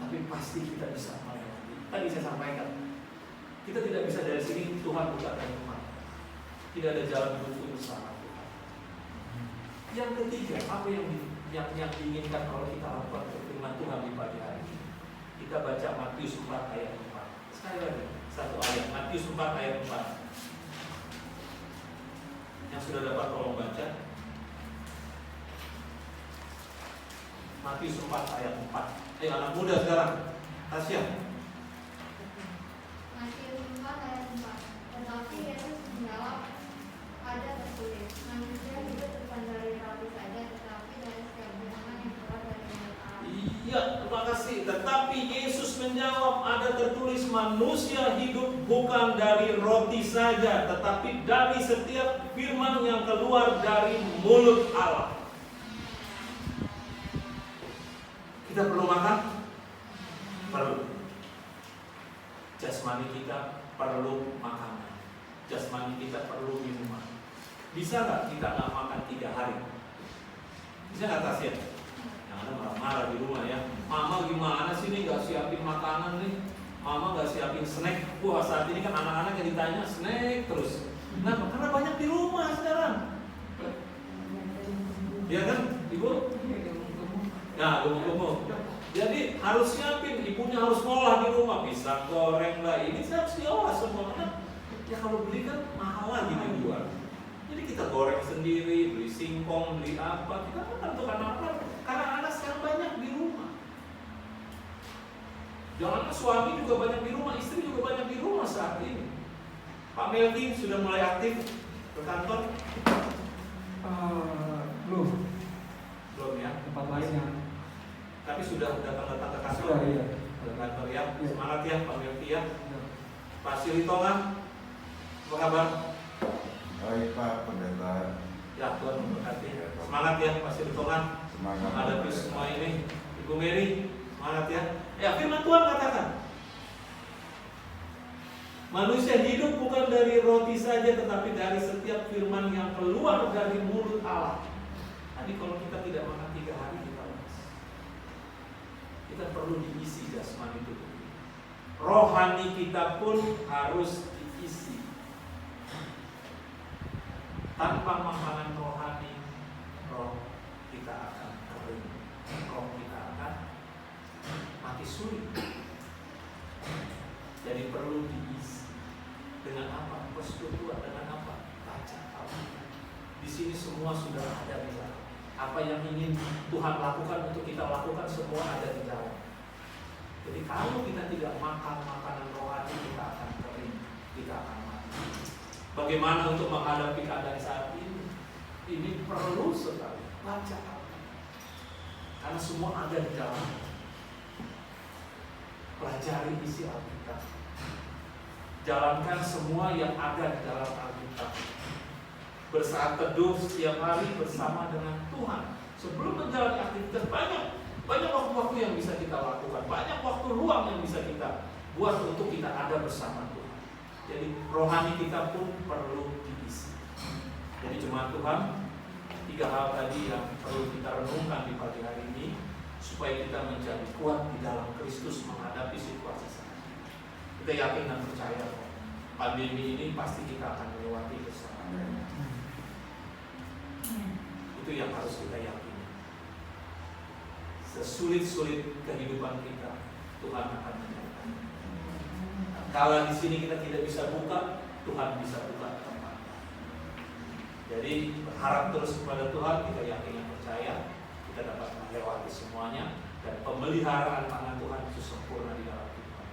S5: tapi pasti kita bisa melewati. Tadi saya sampaikan, kita tidak bisa dari sini Tuhan bukakan rumah. Tidak ada jalan buntu bersama Tuhan. Yang ketiga, apa yang diinginkan kalau kita lakukan firman Tuhan di pagi hari ini? Kita baca Matius 4 ayat 4. Sekali lagi, satu ayat, Matius 4 ayat 4. Yang sudah dapat tolong baca. Matius 4 ayat 4. Anak muda sekarang, Tasya.
S6: Matius 4 ayat 4. Tetapi Yesus menjawab, ada tertulis, manusia hidup bukan dari roti saja, tetapi dari setiap firman yang keluar dari mulut Allah.
S2: Iya, terima kasih. Tetapi Yesus menjawab, ada tertulis manusia hidup bukan dari roti saja, tetapi dari setiap firman yang keluar dari mulut Allah. Kita perlu makan? Perlu. Jasmani kita perlu makanan. Jasmani kita perlu minuman. Bisa nggak kita nggak makan 3 hari? Bisa nggak Tasya? Yang ada marah-marah di rumah ya. Mama gimana sih nih nggak siapin makanan nih? Mama nggak siapin snack. Wah, saat ini kan anak-anak yang ditanya snack terus. Nah, karena banyak di rumah sekarang. Iya kan, Ibu? Nah, gemuk-gemuk. Jadi harus siapin, ibunya harus ngolah di rumah, pisang goreng lah, ini harus diolah semuanya. Ya kalau beli kan mahal lagi dijual. Jadi kita goreng sendiri, beli singkong, beli apa, kita makan untuk anak-anak. Karena anak sekarang banyak di rumah. Jangan suami juga banyak di rumah, istri juga banyak di rumah saat ini. Pak Melki sudah mulai aktif ke kantor? Belum ya?
S7: Tempat lain yang
S2: Tapi sudah datang-datang ke kantor.
S7: sudah iya.
S2: Ke kantor ya.
S7: Iya.
S2: Semangat ya Pak Melki ya. Pak Silitongan, apa kabar?
S8: Baik Pak Pendeta.
S2: Ya Tuhan memberkati. Semangat ya Pak Silitongan.
S8: Semangat
S2: Menghadapi
S8: Pendeta.
S2: semua ini. Ibu Mary, semangat ya. Ya firman Tuhan katakan, manusia hidup bukan dari roti saja, tetapi dari setiap firman yang keluar dari mulut Allah. Jadi kalau kita tidak makan 3 hari kita lemas. Kita perlu diisi jasmani itu. Rohani kita pun harus diisi. Tanpa makanan rohani, roh kita akan kering. Roh kita akan mati suri. Jadi perlu diisi. Dengan apa? Persekutuan. Dengan apa? Baca Alkitab. Di sini semua sudah ada di dalam. Apa yang ingin Tuhan lakukan untuk kita lakukan semua ada di dalam. Jadi kalau kita tidak makan makanan rohani, kita akan kering, kita akan mati. Bagaimana untuk menghadapi keadaan saat ini? Ini perlu sekali baca Alkitab. Karena semua ada di dalam. Pelajari isi Alkitab. Jalankan semua yang ada di dalam Alkitab. Bersaat teduh setiap hari bersama dengan Tuhan. Sebelum menjalani aktivitas banyak waktu-waktu yang bisa kita lakukan, banyak waktu luang yang bisa kita buat untuk kita ada bersama Tuhan. Jadi rohani kita pun perlu diisi. Jadi jemaat Tuhan, 3 hal tadi yang perlu kita renungkan di pagi hari ini supaya kita menjadi kuat di dalam Kristus menghadapi situasi saat ini. Kita yakin dan percaya pandemi ini pasti kita akan melewati bersama. Itu yang harus kita yakini. Sesulit-sulit kehidupan kita, Tuhan akan menyertai. Kalau di sini kita tidak bisa buka, Tuhan bisa buka tempat. Jadi berharap terus kepada Tuhan, kita yakin dan percaya kita dapat melewati
S5: semuanya, dan pemeliharaan tangan Tuhan itu sempurna di dalam kehidupan.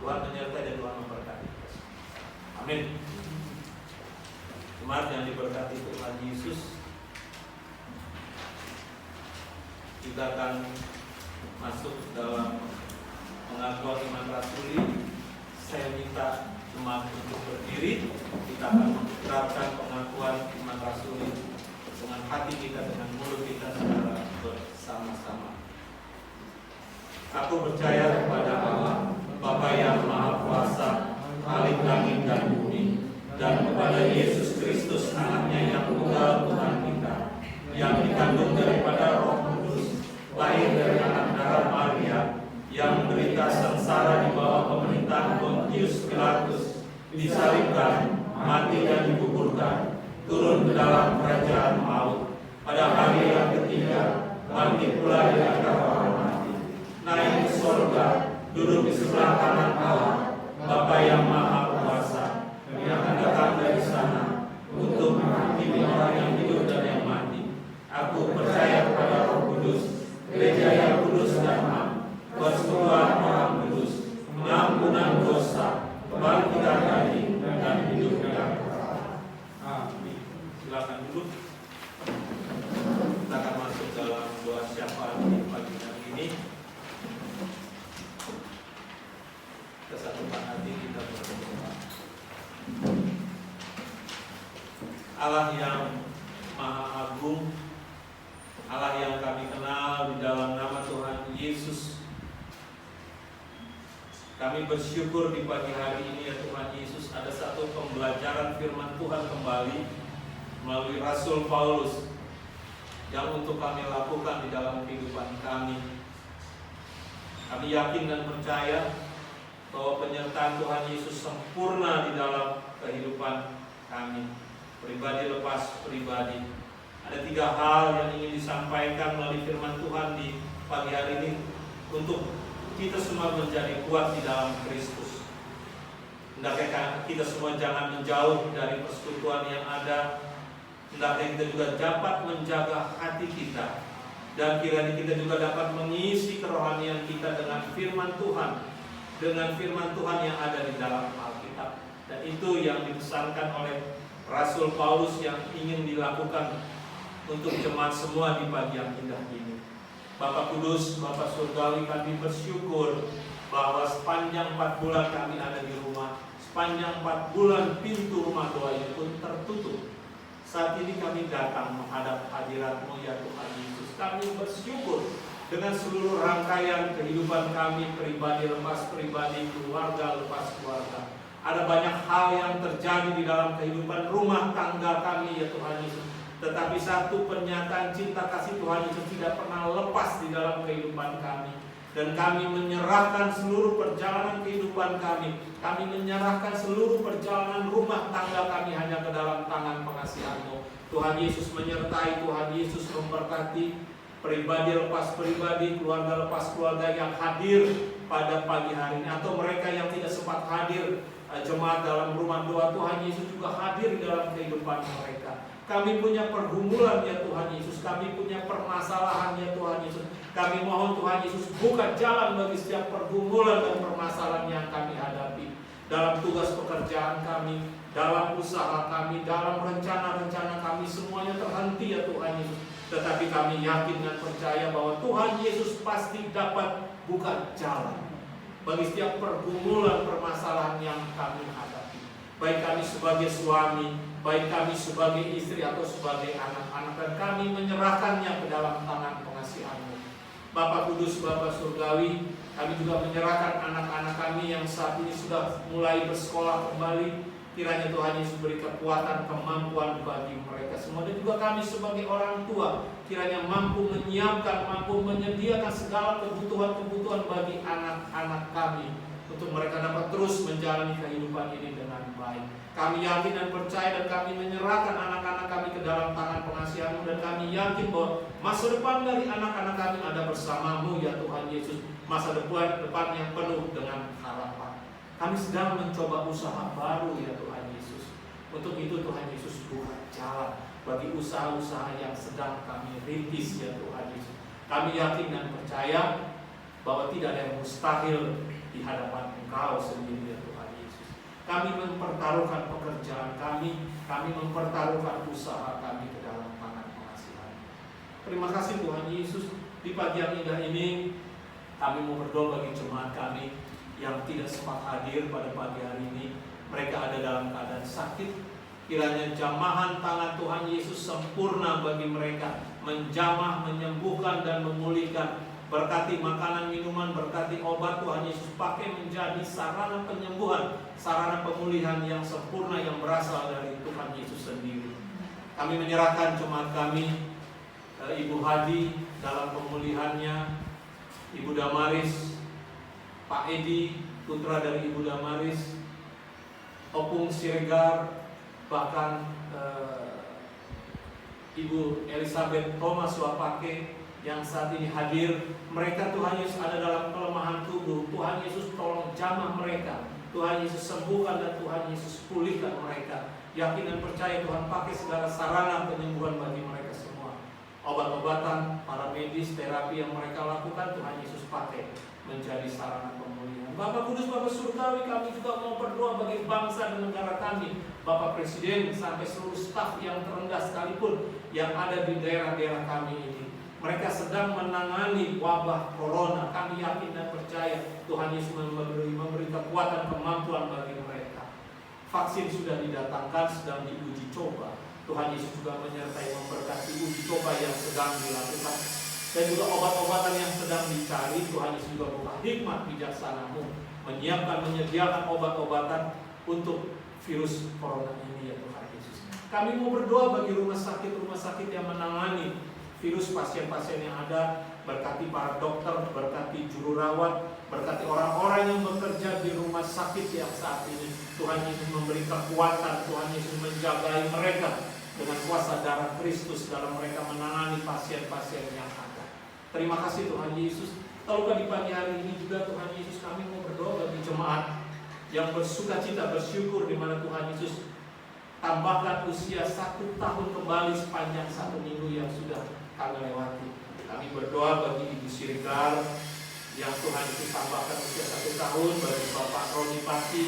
S5: Tuhan menyertai dan Tuhan memberkati kita semua. Amin. Jemaat yang diberkati Tuhan Yesus, kita akan masuk dalam pengakuan iman rasuli. Saya minta jemaat untuk berdiri. Kita akan menerapkan pengakuan iman rasuli dengan hati kita, dengan mulut kita secara bersama-sama. Aku percaya kepada Allah, Bapa yang Maha Kuasa, Khalik langit dan bumi, dan kepada Yesus Kristus, Anaknya yang tunggal Tuhan kita, yang dikandung daripada Roh Kudus, lahir dari anak darah Maria, yang menderita sengsara di bawah pemerintahan Pontius Pilatus, disalibkan, mati dan dikuburkan, turun ke dalam kerajaan maut, pada hari yang ketiga bangkit pula dari antara orang mati, naik ke surga, duduk di sebelah kanan Allah, Bapa yang Maha Kuasa, yang akan datang dari sana untuk menghakimi orang yang hidup dan yang mati. Aku percaya kepada Roh Kudus, gereja yang kudus dan am, persekutuan orang kudus, pengampunan dosa, kebangkitan dari dan hidup yang kekal. Amin. Silakan duduk. Kita akan masuk dalam doa syafaat di pagi hari ini. Kesatuan hati kita berdoa. Allah yang Maha Agung, Allah yang kami kenal di dalam nama Tuhan Yesus, kami bersyukur di pagi hari ini ya Tuhan Yesus, ada satu pembelajaran firman Tuhan kembali melalui Rasul Paulus yang untuk kami lakukan di dalam kehidupan kami. Kami yakin dan percaya bahwa penyertaan Tuhan Yesus sempurna di dalam kehidupan kami, pribadi lepas pribadi. Ada 3 hal yang ingin disampaikan melalui firman Tuhan di pagi hari ini untuk kita semua menjadi kuat di dalam Kristus. Hendaknya kita semua jangan menjauh dari persekutuan yang ada. Hendaknya kita juga dapat menjaga hati kita, dan kiranya kita juga dapat mengisi kerohanian kita dengan firman Tuhan, dengan firman Tuhan yang ada di dalam Alkitab. Dan itu yang dipesankan oleh Rasul Paulus yang ingin dilakukan untuk jemaat semua di pagi yang indah ini. Bapak Kudus, Bapak Surgawi, kami bersyukur bahwa sepanjang 4 bulan kami ada di rumah, sepanjang 4 bulan pintu rumah doa ini pun tertutup. Saat ini kami datang menghadap hadirat-Mu ya Tuhan Yesus. Kami bersyukur dengan seluruh rangkaian kehidupan kami, pribadi lepas pribadi, keluarga lepas keluarga. Ada banyak hal yang terjadi di dalam kehidupan rumah tangga kami ya Tuhan Yesus. Tetapi satu pernyataan cinta kasih Tuhan Yesus tidak pernah lepas di dalam kehidupan kami. Dan kami menyerahkan seluruh perjalanan kehidupan kami. Kami menyerahkan seluruh perjalanan rumah tangga kami hanya ke dalam tangan pengasihan-Mu. Tuhan Yesus menyertai, Tuhan Yesus memberkati pribadi lepas pribadi, keluarga lepas keluarga yang hadir pada pagi hari ini, atau mereka yang tidak sempat hadir. Jemaat dalam rumah doa Tuhan Yesus juga hadir di dalam kehidupan mereka. Kami punya pergumulan ya Tuhan Yesus, kami punya permasalahan ya Tuhan Yesus. Kami mohon Tuhan Yesus buka jalan bagi setiap pergumulan dan permasalahan yang kami hadapi. Dalam tugas pekerjaan kami, dalam usaha kami, dalam rencana-rencana kami, semuanya terhenti ya Tuhan Yesus. Tetapi kami yakin dan percaya bahwa Tuhan Yesus pasti dapat buka jalan bagi setiap pergumulan permasalahan yang kami hadapi. Baik kami sebagai suami, baik kami sebagai istri atau sebagai anak-anak, dan kami menyerahkannya ke dalam tangan pengasihan-Mu. Bapak Kudus, Bapak Surgawi, kami juga menyerahkan anak-anak kami yang saat ini sudah mulai bersekolah kembali. Kiranya Tuhan Yesus beri kekuatan, kemampuan bagi mereka semua. Dan juga kami sebagai orang tua, kiranya mampu menyiapkan, mampu menyediakan segala kebutuhan-kebutuhan bagi anak-anak kami, untuk mereka dapat terus menjalani kehidupan ini dengan baik. Kami yakin dan percaya, dan kami menyerahkan anak-anak kami ke dalam tangan pengasihan-Mu, dan kami yakin bahwa masa depan dari anak-anak kami ada bersama-Mu ya Tuhan Yesus. Masa depan yang penuh dengan harapan. Kami sedang mencoba usaha baru ya Tuhan Yesus. Untuk itu Tuhan Yesus buka jalan bagi usaha-usaha yang sedang kami rintis ya Tuhan Yesus. Kami yakin dan percaya bahwa tidak ada yang mustahil di hadapan Engkau sendiri ya Tuhan Yesus. Kami mempertaruhkan pekerjaan kami mempertaruhkan usaha kami ke dalam tangan pengasihan. Terima kasih Tuhan Yesus, di pagi yang indah ini kami mau berdoa bagi jemaat kami yang tidak sempat hadir pada pagi hari ini. Mereka ada dalam keadaan sakit. Kiranya jamahan tangan Tuhan Yesus sempurna bagi mereka, menjamah, menyembuhkan dan memulihkan. Berkati makanan, minuman, berkati obat, Tuhan Yesus pakai menjadi sarana penyembuhan, sarana pemulihan yang sempurna yang berasal dari Tuhan Yesus sendiri. Kami menyerahkan jemaat kami, Ibu Hadi dalam pemulihannya, Ibu Damaris, Pak Edi, putra dari Ibu Damaris, Opung Siregar, bahkan Ibu Elizabeth Thomas Wapake yang saat ini hadir. Mereka Tuhan Yesus ada dalam kelemahan tubuh. Tuhan Yesus tolong jamah mereka, Tuhan Yesus sembuhkan dan Tuhan Yesus pulihkan mereka. Yakin dan percaya Tuhan pakai segala sarana penyembuhan bagi mereka semua. Obat-obatan, para medis, terapi yang mereka lakukan, Tuhan Yesus pakai menjadi sarana pemulihan. Bapak Kudus, Bapak Surgawi, kami juga mau berdoa bagi bangsa dan negara kami, Bapak Presiden sampai seluruh staf yang terendah sekalipun yang ada di daerah-daerah kami ini. Mereka sedang menangani wabah corona. Kami yakin dan percaya Tuhan Yesus memberi kekuatan, kemampuan bagi mereka. Vaksin sudah didatangkan, sedang diuji coba. Tuhan Yesus juga menyertai memberkati uji coba yang sedang dilakukan. Dan juga obat-obatan yang sedang dicari. Tuhan Yesus juga buka hikmat bijaksana-Mu menyiapkan, menyediakan obat-obatan untuk virus corona ini ya Tuhan Yesus. Kami mau berdoa bagi rumah sakit yang menangani virus, pasien-pasien yang ada. Berkati para dokter, berkati juru rawat, berkati orang-orang yang bekerja di rumah sakit yang saat ini. Tuhan Yesus memberi kekuatan, Tuhan Yesus menjagai mereka dengan kuasa darah Kristus dalam mereka menangani pasien-pasien yang ada. Terima kasih Tuhan Yesus. Tahukah di pagi hari ini juga Tuhan Yesus kami mau berdoa bagi jemaat yang bersuka cita, bersyukur di mana Tuhan Yesus tambahkan usia 1 tahun kembali sepanjang 1 minggu yang sudah kami lewati. Kami berdoa bagi Ibu Siregar yang Tuhan Yesus tambahkan usia 1 tahun, bagi Bapak Roni Pati,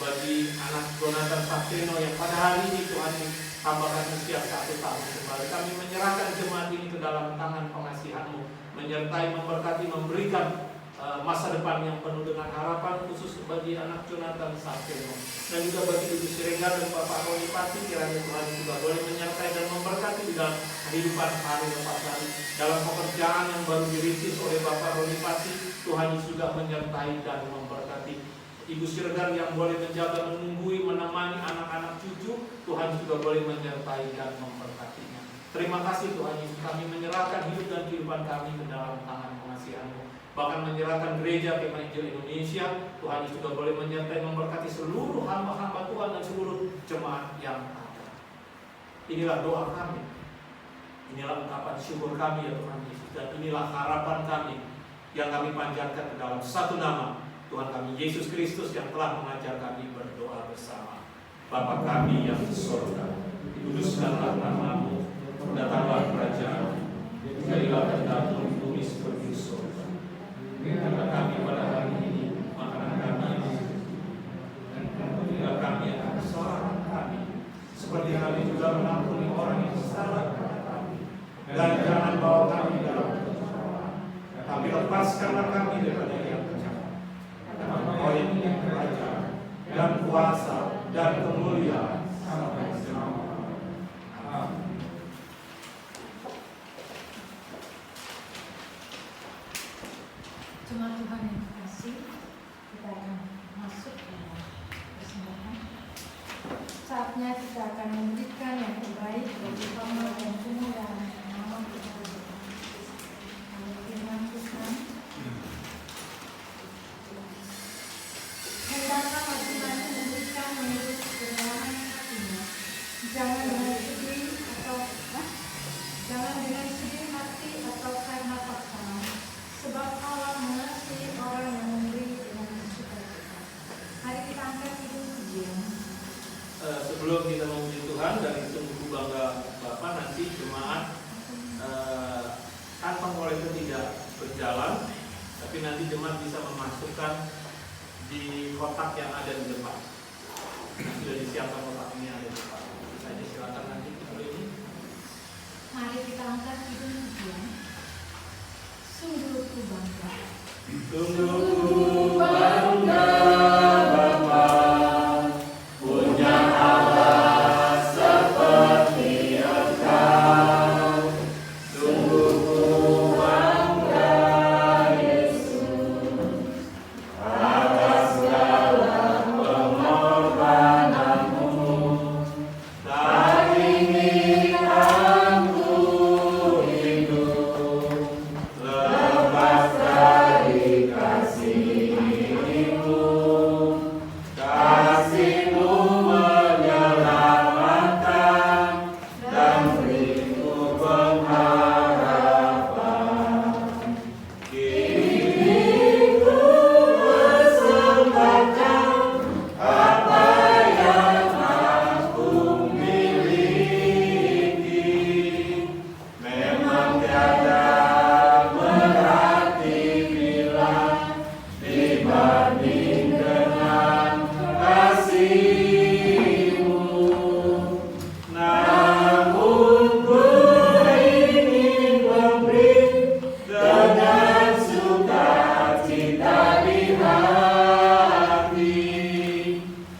S5: bagi anak Jonathan Satrino yang pada hari ini Tuhan tambahkan usia 1 tahun kembali. Kami menyerahkan jemaat ini ke dalam tangan pengasihan-Mu, menyertai, memberkati, memberikan masa depan yang penuh dengan harapan, khusus bagi anak Jonathan Satrino dan juga bagi Ibu Siregar dan Bapak Roni Pati. Kiranya Tuhan juga boleh menyertai dan memberkati di dalam kehidupan hari lepas hari, dalam pekerjaan yang baru dirintis oleh Bapak Roni Pati. Tuhan Yesus juga menyertai dan memberkati Ibu Siregar yang boleh menjaga, menunggui, menemani anak-anak cucu. Tuhan juga boleh menyertai dan memberkatinya. Terima kasih Tuhan Yesus, kami menyerahkan hidup dan kehidupan kami ke dalam tangan pengasihan-Mu. Bahkan menyerahkan gereja Kemah Injil Indonesia. Tuhan Yesus juga boleh menyertai, memberkati seluruh hamba-hamba Tuhan dan seluruh jemaat yang ada. Inilah doa kami, inilah ungkapan syukur kami ya Tuhan Yesus, dan inilah harapan kami yang kami panjatkan ke dalam satu nama Tuhan kami Yesus Kristus yang telah mengajar kami berdoa bersama. Bapa kami yang di surga, dikuduskanlah nama-Mu, datanglah kerajaan-Mu, jadilah kehendak-Mu di bumi seperti di surga. Berikanlah kami pada hari ini makanan kami yang dan ampunilah kami akan kesalahan kami, seperti kami juga mengampuni orang yang salah kepada kami. Dan jangan bawa kami dalam pencobaan, tapi lepaskanlah kami daripada yang jahat. Karena Engkau yang punya kerajaan dan kuasa dan kemuliaan sampai selama-lamanya. Amin.
S1: Jemaat Tuhan yang terkasih, kita akan masuk ke dalam persembahan. Saatnya kita akan memberikan yang terbaik bagi hamba dan kemuliaan nama Tuhan. Firman Tuhan, hendaklah masing-masing memberikan menurut kedalaman hatinya, jangan dengan sedih hati atau karena paksaan, sebab Allah mengasihi orang yang memberi dengan sukacita. Mari kita angkat hidung pujian.
S5: Sebelum kita memuji Tuhan dari buku Bangga Bapa, nanti
S2: tapi nanti jemaat bisa memasukkan di kotak yang ada di depan. Sudah disiapkan kotak ini ada di depan. Saja silakan nanti kita ini.
S1: Mari kita angkat hidung pujian. Sungguh ku bangga.
S2: Sungguh ku bangga Bapa punya Allah seperti Engkau. Sungguh ku bangga Yesus atas segala pengorbananmu. Tak ingin aku hidup lepas dari kasih-Mu. Kasih-Mu menyelamatkan dan beriku pengharapan. Kini ku persembahkan apa yang aku miliki. Memang tiada berarti bila dibanding dengan kasih-Mu. Namun ku ingin memberi dengan sukacita di hati,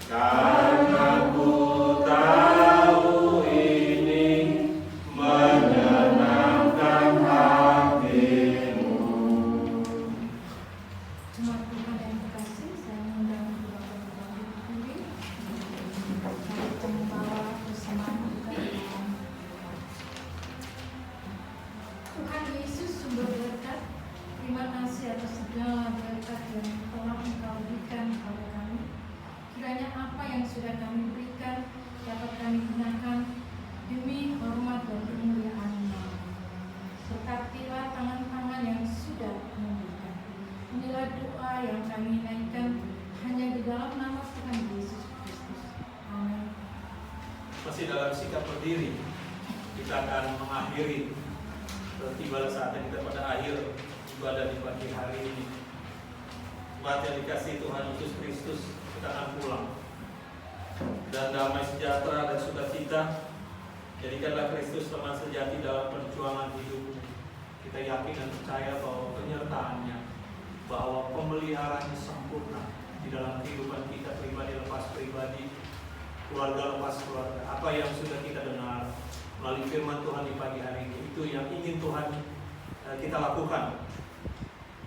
S2: karena ku tahu ini menyenangkan hati-Mu.
S1: Jemaat Tuhan yang terkasih, saya mengundang Bapak berdiri. Mari kita membawa bersamaan kita dalam doa. Tuhan Yesus sumber berkat, terima kasih atas segala berkat yang telah Engkau berikan kepada kami. Kiranya apa yang sudah kami berikan dapat kami gunakan demi hormat dan kemuliaan Nama. Berkatilah tangan-tangan yang sudah memberikan. Inilah doa yang kami naikkan hanya di dalam nama Tuhan Yesus Kristus. Amin.
S2: Masih dalam sikap berdiri, kita akan mengakhiri. Tiba saatnya kita pada akhir ibadah di pagi hari ini. Jemaat yang dikasihi Tuhan Yesus Kristus, kita akan pulang. Dan damai sejahtera dan sukacita, jadikanlah Kristus teman sejati dalam perjuangan hidup. Kita yakin dan percaya bahwa penyertaannya, bahwa pemeliharaannya sempurna di dalam kehidupan kita pribadi lepas pribadi, keluarga lepas keluarga. Apa yang sudah kita dengar melalui firman Tuhan di pagi hari ini, itu yang ingin Tuhan kita lakukan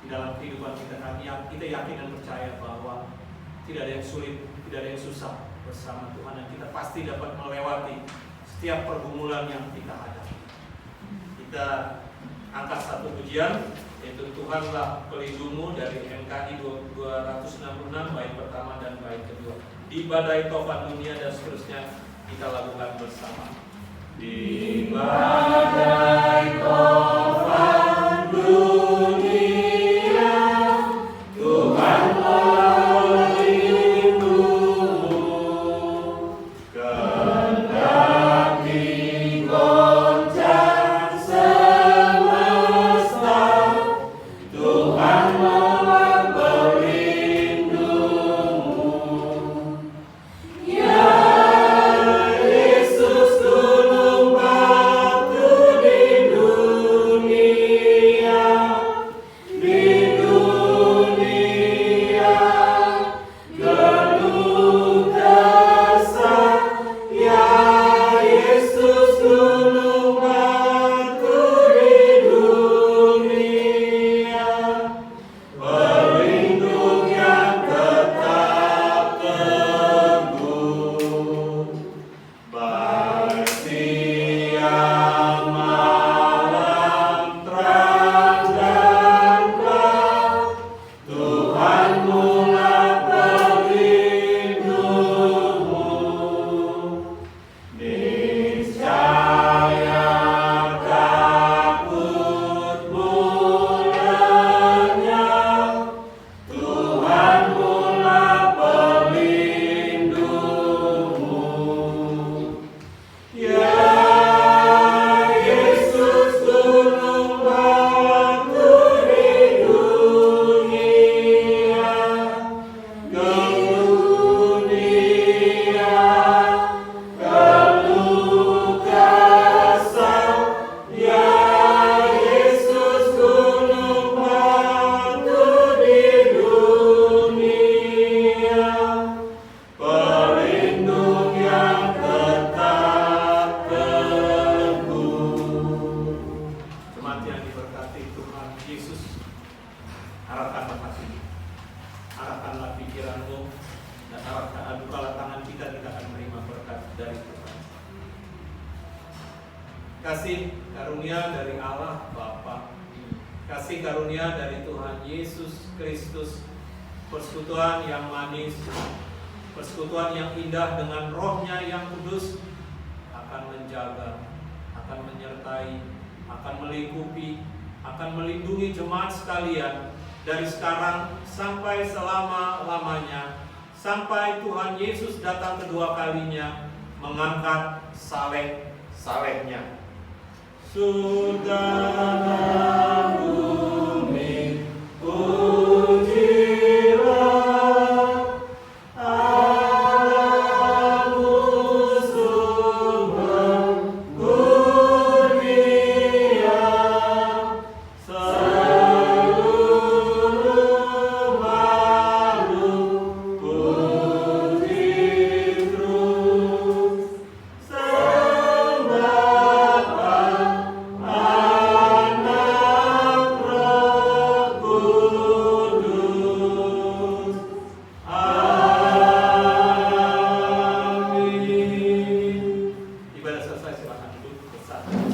S2: di dalam kehidupan kita. Kita yakin dan percaya bahwa tidak ada yang sulit, tidak ada yang susah bersama Tuhan, dan kita pasti dapat melewati setiap pergumulan yang kita hadapi. Kita angkat satu pujian, yaitu Tuhanlah pelindungmu dari MKI 266 bait pertama dan bait kedua. Di badai tofan dunia dan seterusnya kita lakukan bersama. Di badai tofan dunia Tuhan pelindungmu, kendati goncang semesta, Tuhan pelindungmu. Ya Yesus gunung batu di dunia. Arahkanlah hatimu, arahkanlah pikiranmu, dan bukalah tangan kita akan menerima berkat dari Tuhan. Kasih karunia dari Allah Bapa, kasih karunia dari Tuhan Yesus Kristus, persekutuan yang manis, persekutuan yang indah dengan Roh-Nya yang kudus akan menjaga, akan menyertai, akan melingkupi, akan melindungi jemaat sekalian dari sekarang sampai selama-lamanya, sampai Tuhan Yesus datang kedua kalinya mengangkat saleh-salehnya. Surga bumi pujilah Allah subhanahu dunia, seluruh makhluk puji terus sembahlah Anak Roh Kudus. Amin. Ibadah selesai, silakan duduk bersama.